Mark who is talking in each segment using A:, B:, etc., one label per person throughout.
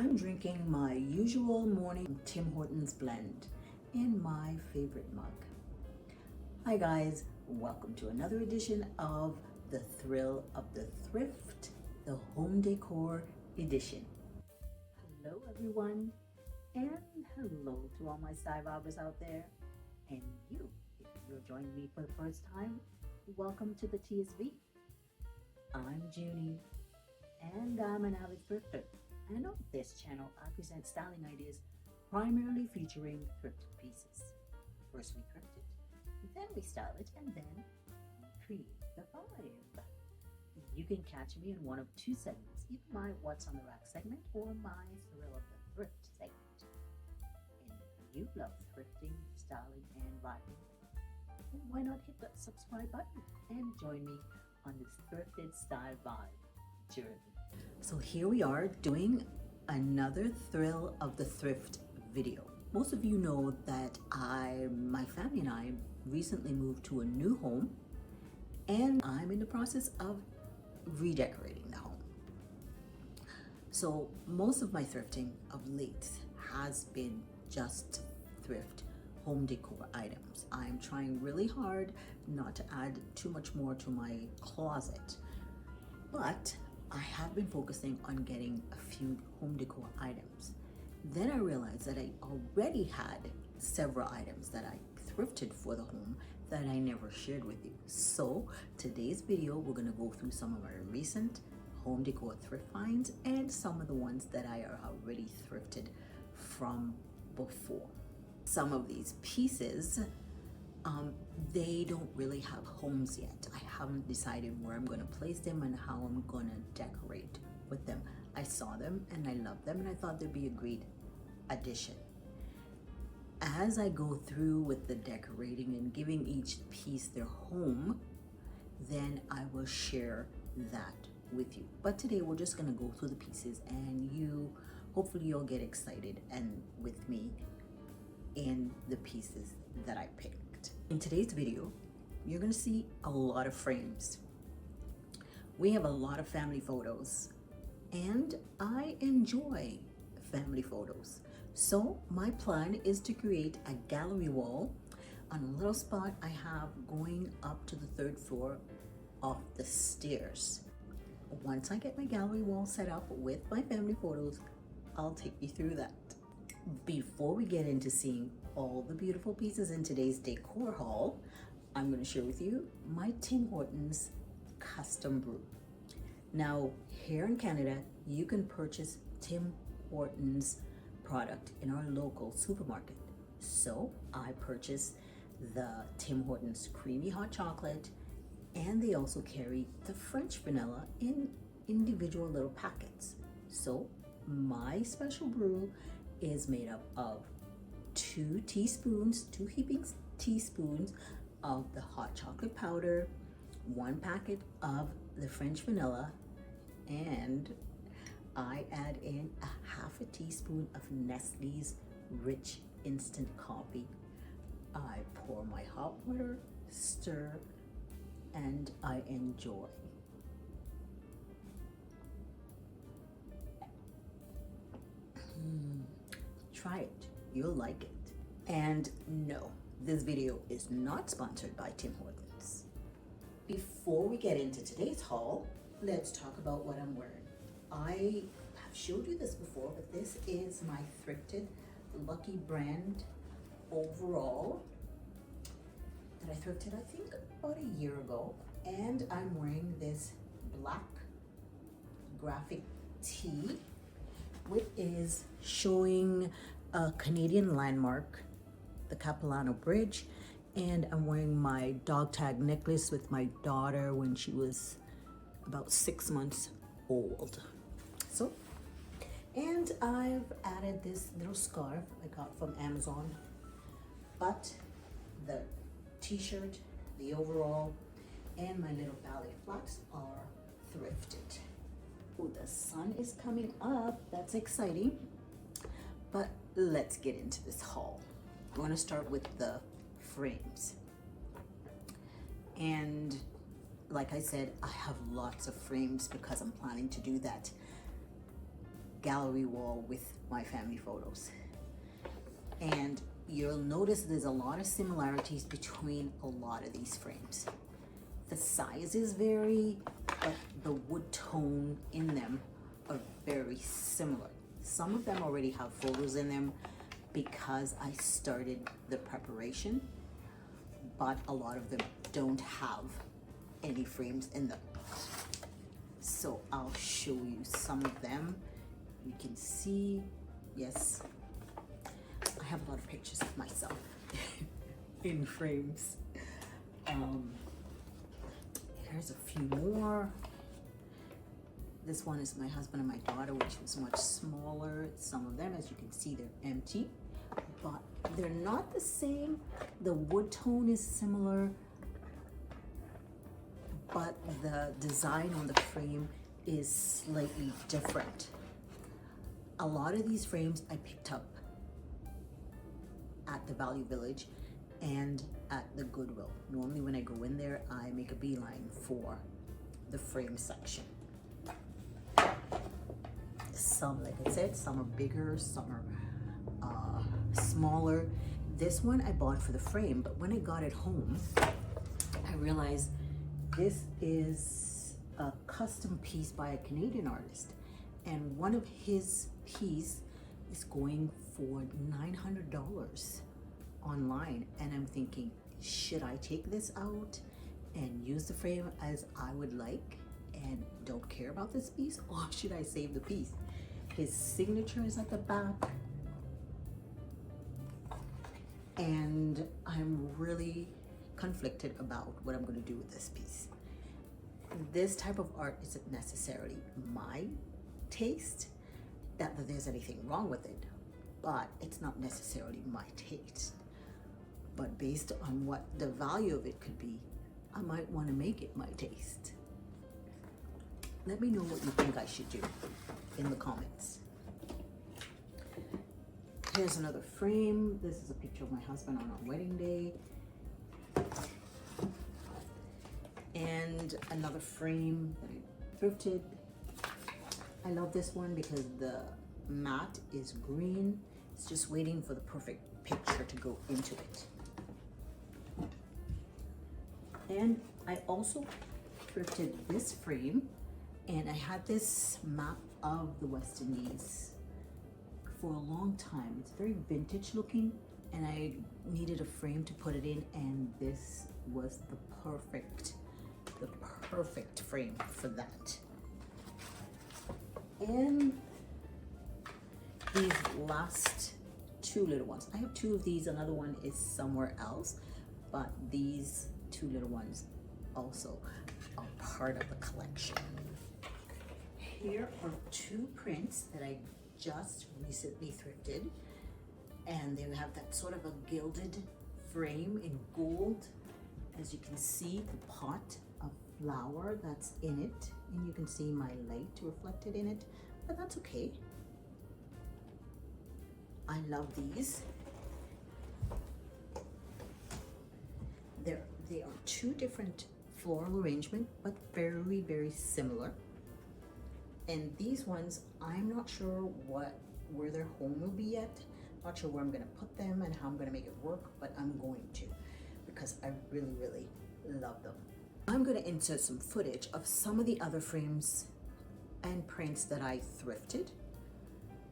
A: I'm drinking my usual morning Tim Hortons blend in my favorite mug. Hi guys, welcome to another edition of the Thrill of the Thrift, the home decor edition. Hello everyone, and hello to all my style robbers out there. And you, if you're joining me for the first time, welcome to the TSV. I'm Junie, and I'm an avid thrifter. And on this channel, I present styling ideas primarily featuring thrifted pieces. First we thrift it, then we style it, and then we create the vibe. You can catch me in one of two segments, either my What's on the Rack segment or my Thrill of the Thrift segment. And if you love thrifting, styling, and vibing, then why not hit that subscribe button and join me on this thrifted style vibe journey. So here we are doing another Thrill of the Thrift video. Most of you know that my family and I recently moved to a new home, and I'm in the process of redecorating the home. So most of my thrifting of late has been just thrift home decor items. I'm trying really hard not to add too much more to my closet, but I have been focusing on getting a few home decor items. Then I realized that I already had several items that I thrifted for the home that I never shared with you. So today's video, we're gonna go through some of my recent home decor thrift finds and some of the ones that I already thrifted from before. Some of these pieces, they don't really have homes yet. I haven't decided where I'm going to place them and how I'm going to decorate with them. I saw them and I loved them and I thought they'd be a great addition. As I go through with the decorating and giving each piece their home, then I will share that with you. But today we're just going to go through the pieces, and hopefully you'll get excited and with me in the pieces that I picked. In today's video, you're going to see a lot of frames. We have a lot of family photos, and I enjoy family photos. So my plan is to create a gallery wall on a little spot I have going up to the third floor of the stairs. Once I get my gallery wall set up with my family photos, I'll take you through that. Before we get into seeing all the beautiful pieces in today's decor haul, I'm going to share with you my Tim Hortons custom brew. Now, here in Canada, you can purchase Tim Hortons product in our local supermarket. So I purchased the Tim Hortons creamy hot chocolate, and they also carry the French vanilla in individual little packets. So my special brew is made up of 2 heaping teaspoons of the hot chocolate powder, 1 packet of the French vanilla, and I add in a half a teaspoon of Nestle's rich instant coffee. I pour my hot water, stir, and I enjoy. Try it, you'll like it. And no, this video is not sponsored by Tim Hortons. Before we get into today's haul, let's talk about what I'm wearing. I have showed you this before, but this is my thrifted Lucky Brand overall that I thrifted, I think, about a year ago. And I'm wearing this black graphic tee, which is showing a Canadian landmark, the Capilano Bridge, and I'm wearing my dog tag necklace with my daughter when she was about 6 months old. So, and I've added this little scarf I got from Amazon, but the t-shirt, the overall, and my little ballet flats are thrifted. Oh, the sun is coming up, that's exciting. But let's get into this haul. I'm going to start with the frames. And like I said, I have lots of frames because I'm planning to do that gallery wall with my family photos. And you'll notice there's a lot of similarities between a lot of these frames. The sizes vary, but the wood tone in them are very similar. Some of them already have photos in them because I started the preparation, but a lot of them don't have any frames in them. So I'll show you some of them. You can see, yes, I have a lot of pictures of myself in frames. Here's a few more. This one is my husband and my daughter, which was much smaller. Some of them, as you can see, they're empty, but they're not the same. The wood tone is similar, but the design on the frame is slightly different. A lot of these frames I picked up at the Value Village and at the Goodwill. Normally when I go in there, I make a beeline for the frame section. Some, like I said, some are bigger, some are smaller. This one I bought for the frame, but when I got it home, I realized this is a custom piece by a Canadian artist, and one of his pieces is going for $900 online. And I'm thinking, should I take this out and use the frame as I would like and don't care about this piece, or should I save the piece? His signature is at the back, and I'm really conflicted about what I'm going to do with this piece. This type of art isn't necessarily my taste, not that there's anything wrong with it, but it's not necessarily my taste. But based on what the value of it could be, I might want to make it my taste. Let me know what you think I should do in the comments. Here's another frame. This is a picture of my husband on our wedding day. And another frame that I thrifted. I love this one because the mat is green. It's just waiting for the perfect picture to go into it. And I also thrifted this frame, and I had this map of the West Indies for a long time. It's very vintage looking, and I needed a frame to put it in, and this was the perfect frame for that. And these last two little ones, I have two of these, another one is somewhere else, but these two little ones also are part of the collection. Here are two prints that I just recently thrifted, and they have that sort of a gilded frame in gold. As you can see, the pot of flower that's in it, and you can see my light reflected in it, but that's okay. I love these. They are two different floral arrangement, but very similar. And these ones, I'm not sure where their home will be yet. Not sure where I'm gonna put them and how I'm gonna make it work, but I'm going to, because I really love them. I'm gonna insert some footage of some of the other frames and prints that I thrifted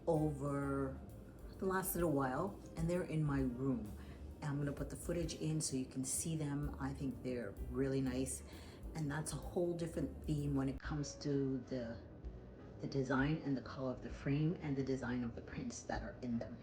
A: over the last little while, and they're in my room. I'm gonna put the footage in so you can see them. I think they're really nice, and that's a whole different theme when it comes to the design and the color of the frame and the design of the prints that are in them.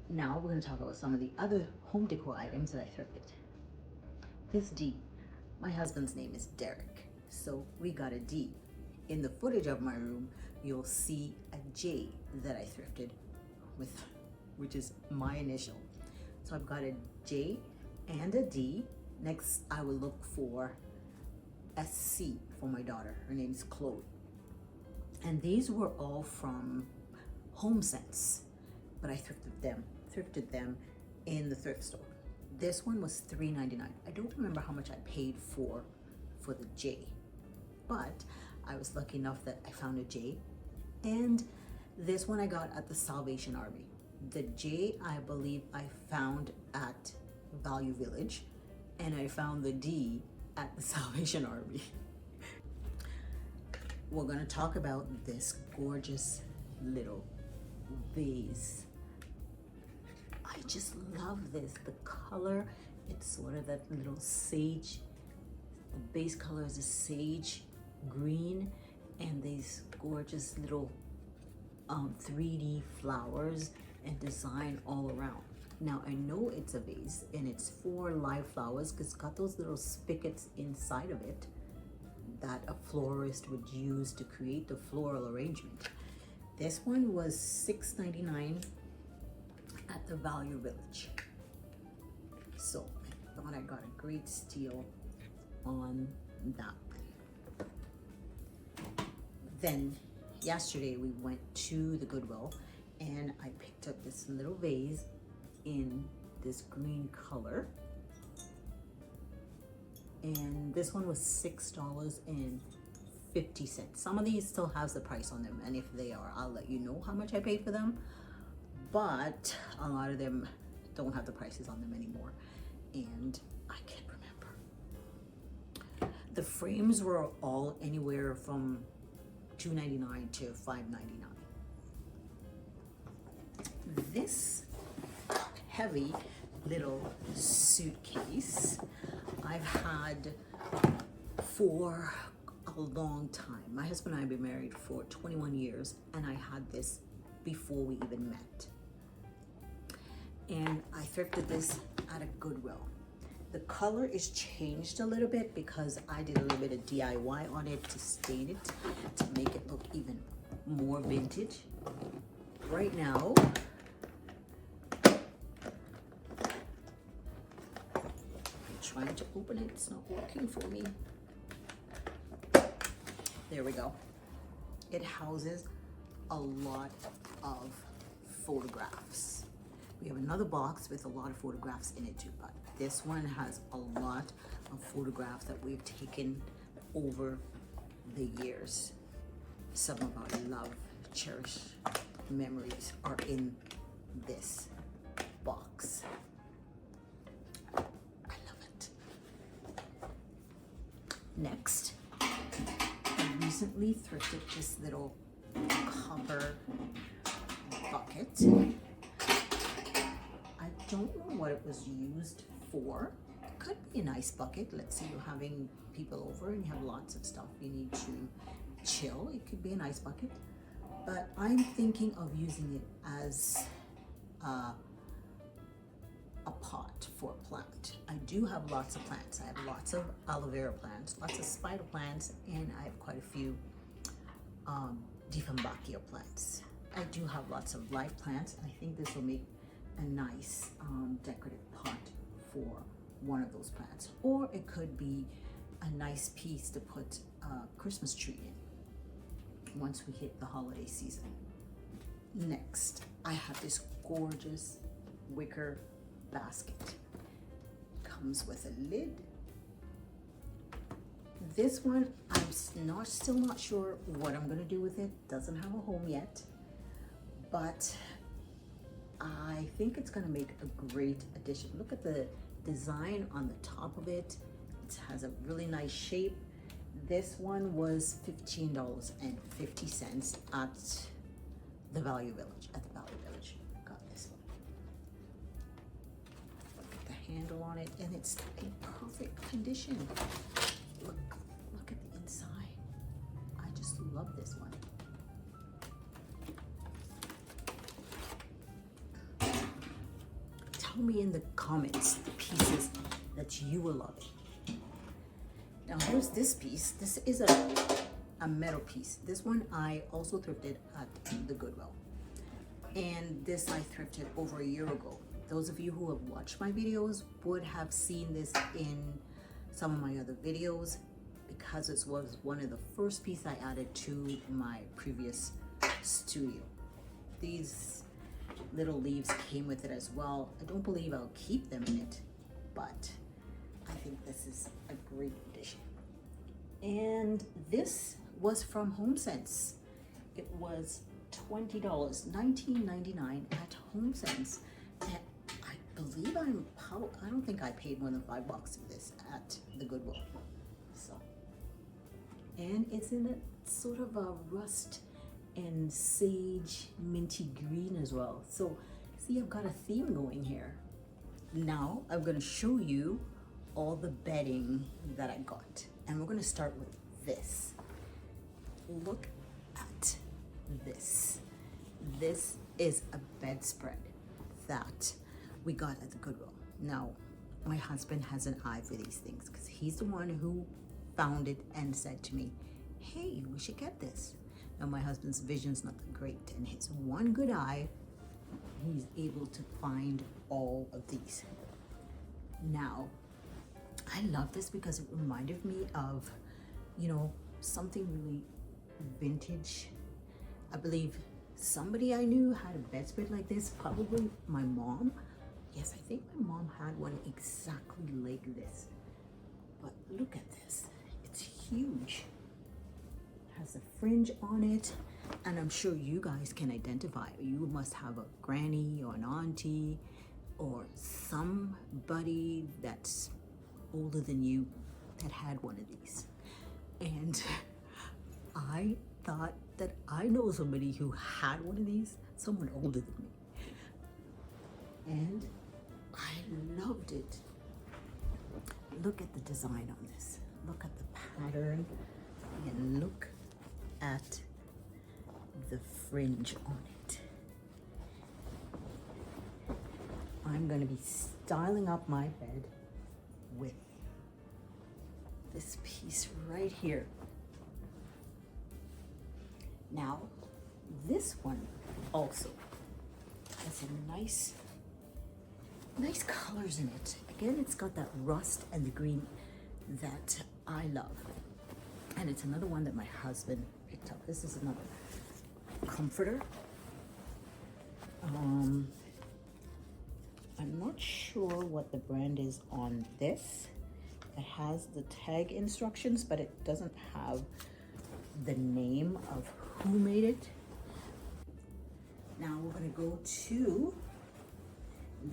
A: Now we're going to talk about some of the other home decor items that I thrifted. This D, my husband's name is Derek, so we got a D. In the footage of my room, you'll see a J that I thrifted with, which is my initial. So I've got a J and a D. Next, I will look for a C for my daughter. Her name is Chloe. And these were all from HomeSense, but I thrifted them in the thrift store. This one was $3.99. I don't remember how much I paid for the J, but I was lucky enough that I found a J. And this one I got at the Salvation Army. The J, I believe I found at Value Village, and I found the D at the Salvation Army. We're going to talk about this gorgeous little vase. I just love this. The color, it's sort of that little sage. The base color is a sage green, and these gorgeous little 3D flowers and design all around. Now I know it's a vase and it's for live flowers because it's got those little spigots inside of it that a florist would use to create the floral arrangement. This one was $6.99 at the Value Village. So I thought I got a great steal on that one. Then yesterday we went to the Goodwill and I picked up this little vase in this green color. And this one was $6.50. Some of these still has the price on them, and if they are, I'll let you know how much I paid for them. But a lot of them don't have the prices on them anymore, and I can't remember. The frames were all anywhere from $2.99 to $5.99. This heavy little suitcase I've had for a long time. My husband and I have been married for 21 years, and I had this before we even met. And I thrifted this at a Goodwill. The color is changed a little bit because I did a little bit of DIY on it to stain it, to make it look even more vintage. Right now, trying to open it, it's not working for me. There we go. It houses a lot of photographs. We have another box with a lot of photographs in it too, but this one has a lot of photographs that we've taken over the years. Some of our love, cherished memories are in this box. Next, I recently thrifted this little copper bucket. I don't know what it was used for. It could be a nice bucket. Let's say you're having people over and you have lots of stuff you need to chill. It could be a nice bucket. But I'm thinking of using it as a pot for a plant. I do have lots of plants. I have lots of aloe vera plants, lots of spider plants, and I have quite a few Dieffenbachia plants. I do have lots of live plants, and I think this will make a nice decorative pot for one of those plants. Or it could be a nice piece to put a Christmas tree in once we hit the holiday season. Next, I have this gorgeous wicker basket. Comes with a lid. This one, I'm still not sure what I'm gonna do with it. Doesn't have a home yet, but I think it's gonna make a great addition. Look at the design on the top of it. It has a really nice shape. This one was $15.50 at the Value Village. Got this one. Look at the handle on it, and it's in perfect condition. Look at the inside. I just love this one. tell me in the comments the pieces that you will love. Now here's this piece. This is a metal piece. This one I also thrifted at the Goodwill. And this I thrifted over a year ago. Those of you who have watched my videos would have seen this in some of my other videos because it was one of the first pieces I added to my previous studio. These little leaves came with it as well. I don't believe I'll keep them in it, but I think this is a great addition. And this was from HomeSense. It was $20, $19.99 at HomeSense. And I believe I don't think I paid more than $5 for this at the Goodwill. So, and it's in a sort of a rust and sage minty green as well. So see, I've got a theme going here. Now I'm gonna show you all the bedding that I got. And we're gonna start with this. Look at this. This is a bedspread that we got at the Goodwill. Now, my husband has an eye for these things because he's the one who found it and said to me, hey, we should get this. Now, my husband's vision's not that great, and his one good eye, he's able to find all of these. Now, I love this because it reminded me of, you know, something really vintage. I believe somebody I knew had a bedspread like this, probably my mom. Yes, I think my mom had one exactly like this. But look at this, it's huge. It has a fringe on it, and I'm sure you guys can identify. You must have a granny or an auntie or somebody that's older than you that had one of these. And I thought that I know somebody who had one of these, someone older than me. And I loved it. Look at the design on this. Look at the pattern and look at the fringe on it. I'm going to be styling up my bed with this piece right here. Now, this one also has some nice colors in it. Again, it's got that rust and the green that I love. And it's another one that my husband picked up. This is another comforter. I'm not sure what the brand is on this. It has the tag instructions, but it doesn't have the name of who made it. Now we're going to go to,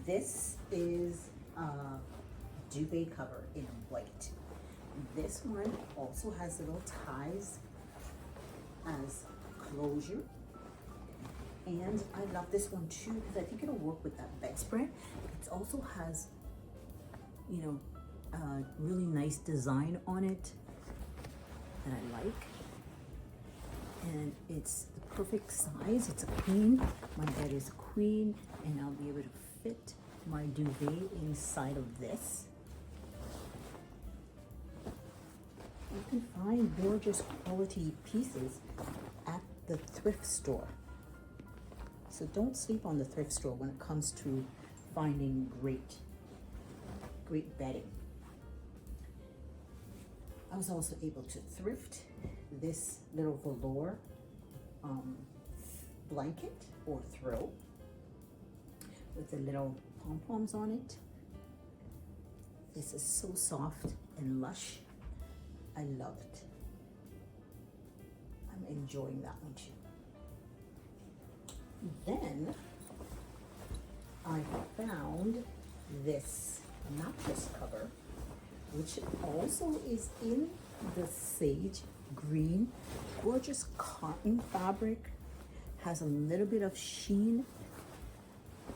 A: this is a duvet cover in white. This one also has little ties as closure. And I love this one too because I think it'll work with that bedspread. It also has, you know, a really nice design on it that I like. And it's the perfect size. It's a queen. My bed is a queen, and I'll be able to fit my duvet inside of this. You can find gorgeous quality pieces at the thrift store. So don't sleep on the thrift store when it comes to finding great bedding. I was also able to thrift this little velour blanket or throw with the little pom-poms on it. This is so soft and lush. I love it. I'm enjoying that one too. Then I found this mattress cover, which also is in the sage green, gorgeous cotton fabric, has a little bit of sheen,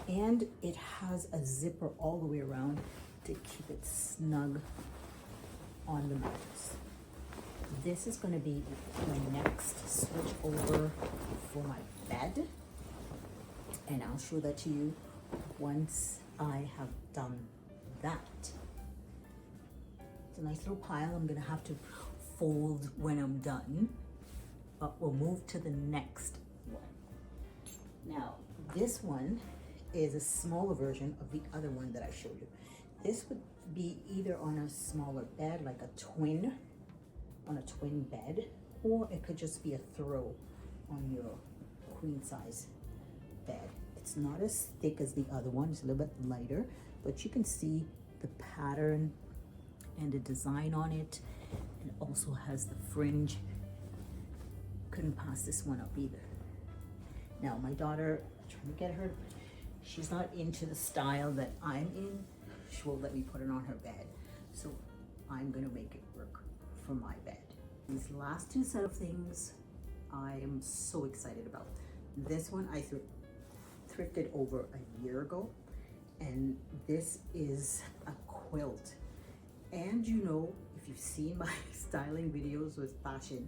A: and it has a zipper all the way around to keep it snug on the mattress. This is going to be my next switch over for my bed, and I'll show that to you once I have done that. It's a nice little pile. I'm gonna have to fold when I'm done, but we'll move to the next one. Now, this one is a smaller version of the other one that I showed you. This would be either on a smaller bed, like a twin, on a twin bed, or it could just be a throw on your queen size bed. It's not as thick as the other one, it's a little bit lighter, but you can see the pattern and the design on it. It also has the fringe. Couldn't pass this one up either. Now my daughter, I'm trying to get her, she's not into the style that I'm in. She won't let me put it on her bed, so I'm gonna make it work for my bed. These last two set of things I am so excited about. This one I thrifted over a year ago, and this is a quilt. And you know, if you've seen my styling videos with fashion,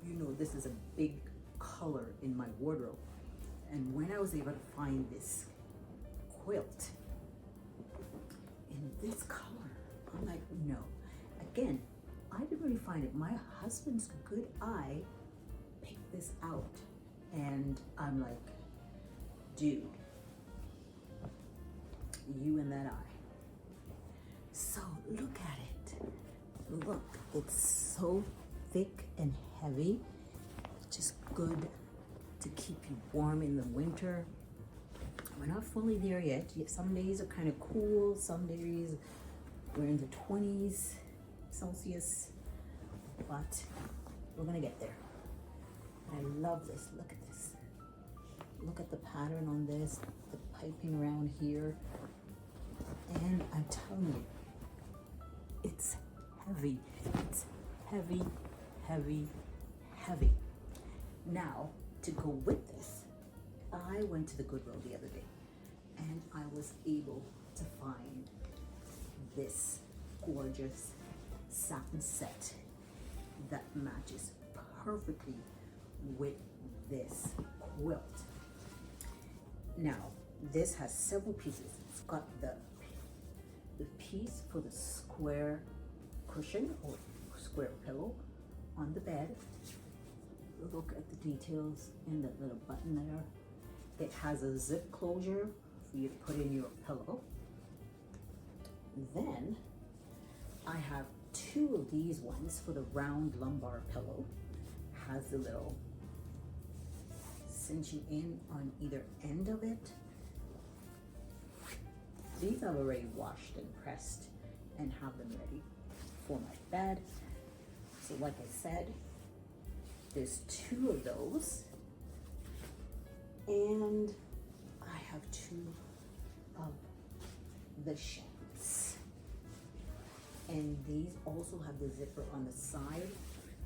A: you know this is a big color in my wardrobe. And when I was able to find this quilt in this color, I'm like, no. Again, I didn't really find it. My husband's good eye picked this out, and I'm like, dude, you and that eye. So look at it. Look, it's so thick and heavy. Just good to keep you warm in the winter. We're not fully there yet. Some days are kind of cool. Some days we're in the 20s Celsius, but we're gonna get there. I love this. Look at this. Look at the pattern on this, the piping around here. And I'm telling you, it's heavy. It's heavy, heavy, heavy. Now, to go with this, I went to the Goodwill the other day, and I was able to find this gorgeous satin set that matches perfectly with this quilt. Now, this has several pieces. It's got the piece for the square cushion or square pillow on the bed. Look at the details in that little button there. It has a zip closure for you to put in your pillow. Then I have two of these ones for the round lumbar pillow. Has the little cinching in on either end of it. These I've already washed and pressed and have them ready for my bed. So like I said, there's two of those, and I have two of the shades. And these also have the zipper on the side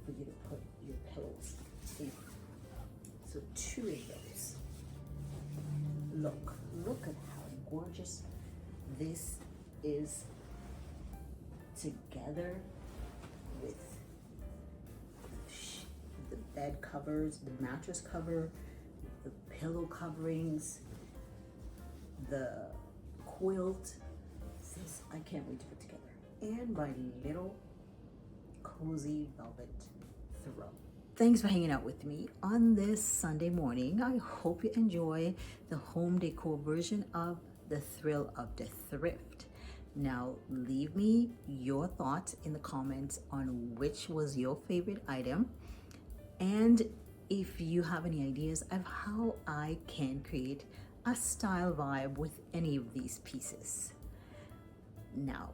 A: for you to put your pillows in. So two of those. Look at how gorgeous this is together with the bed covers, the mattress cover, the pillow coverings, the quilt. This I can't wait to put together. And my little cozy velvet throw. Thanks for hanging out with me on this Sunday morning. I hope you enjoy the home decor version of the Thrill of the Thrift. Now leave me your thoughts in the comments on which was your favorite item, and if you have any ideas of how I can create a style vibe with any of these pieces. Now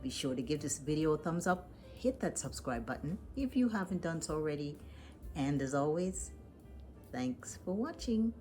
A: be sure to give this video a thumbs up, hit that subscribe button if you haven't done so already, and as always, thanks for watching.